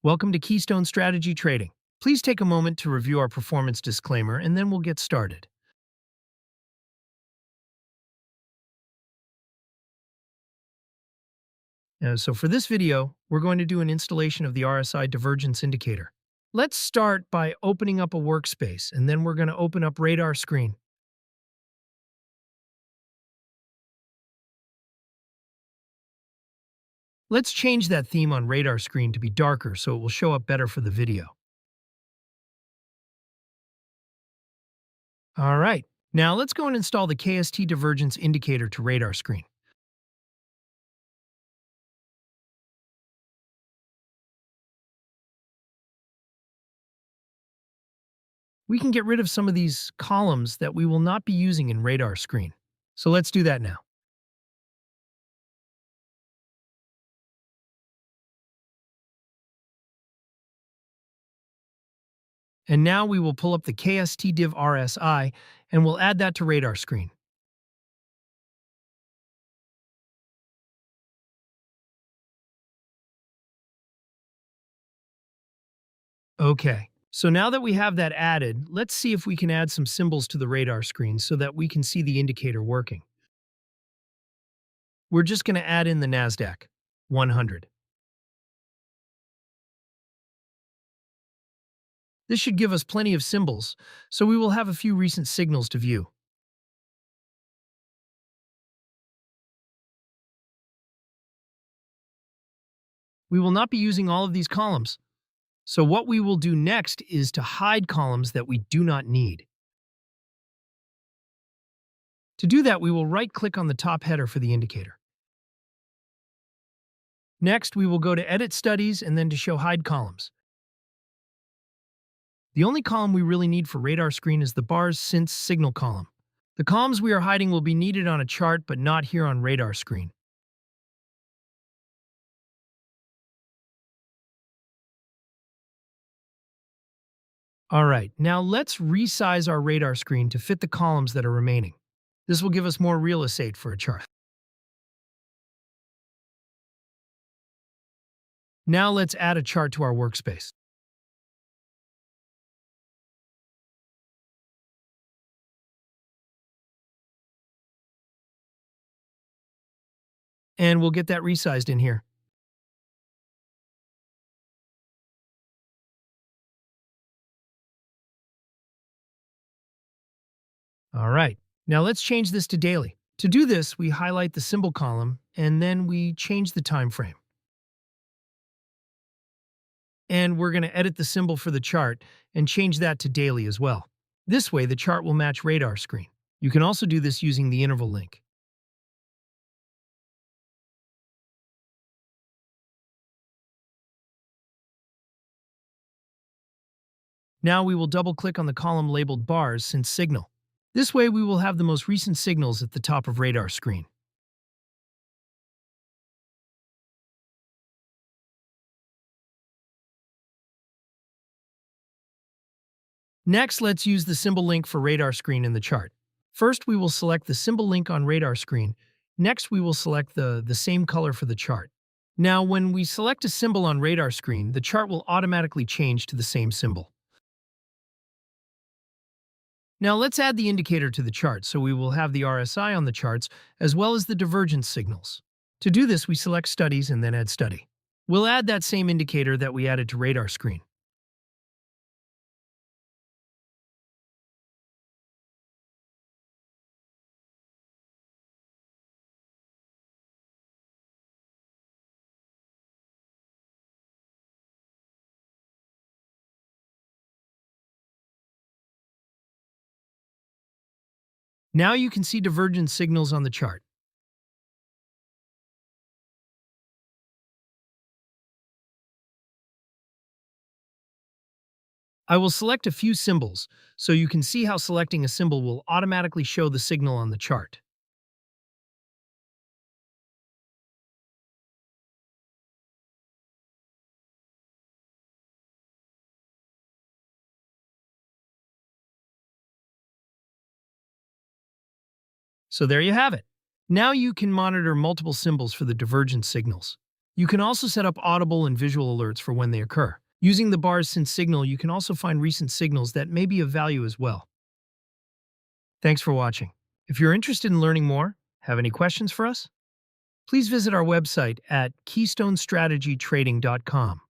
Welcome to Keystone Strategy Trading. Please take a moment to review our performance disclaimer and then we'll get started. So for this video, we're going to do an installation of the RSI divergence indicator. Let's start by opening up a workspace and then we're going to open up RadarScreen. Let's change that theme on RadarScreen to be darker so it will show up better for the video. All right, now let's go and install the KST divergence indicator to RadarScreen. We can get rid of some of these columns that we will not be using in RadarScreen. So let's do that now. And now we will pull up the KST Div RSI and we'll add that to RadarScreen. Okay, so now that we have that added, let's see if we can add some symbols to the RadarScreen so that we can see the indicator working. We're just going to add in the NASDAQ 100. This should give us plenty of symbols, so we will have a few recent signals to view. We will not be using all of these columns, so what we will do next is to hide columns that we do not need. To do that, we will right-click on the top header for the indicator. Next, we will go to Edit Studies and then to Show Hide Columns. The only column we really need for RadarScreen is the bars since signal column. The columns we are hiding will be needed on a chart but not here on RadarScreen. Alright, now let's resize our RadarScreen to fit the columns that are remaining. This will give us more real estate for a chart. Now let's add a chart to our workspace. And we'll get that resized in here. All right, now let's change this to daily. To do this, we highlight the symbol column and then we change the time frame. And we're going to edit the symbol for the chart and change that to daily as well. This way, the chart will match RadarScreen. You can also do this using the interval link. Now we will double-click on the column labeled Bars since Signal. This way we will have the most recent signals at the top of RadarScreen. Next, let's use the symbol link for RadarScreen in the chart. First, we will select the symbol link on RadarScreen. Next, we will select the same color for the chart. Now, when we select a symbol on RadarScreen, the chart will automatically change to the same symbol. Now let's add the indicator to the chart so we will have the RSI on the charts as well as the divergence signals. To do this, we select Studies and then Add Study. We'll add that same indicator that we added to RadarScreen. Now you can see divergence signals on the chart. I will select a few symbols, so you can see how selecting a symbol will automatically show the signal on the chart. So there you have it. Now you can monitor multiple symbols for the divergence signals. You can also set up audible and visual alerts for when they occur. Using the bar's since signal, you can also find recent signals that may be of value as well. Thanks for watching. If you're interested in learning more, have any questions for us? Please visit our website at keystonestrategytrading.com.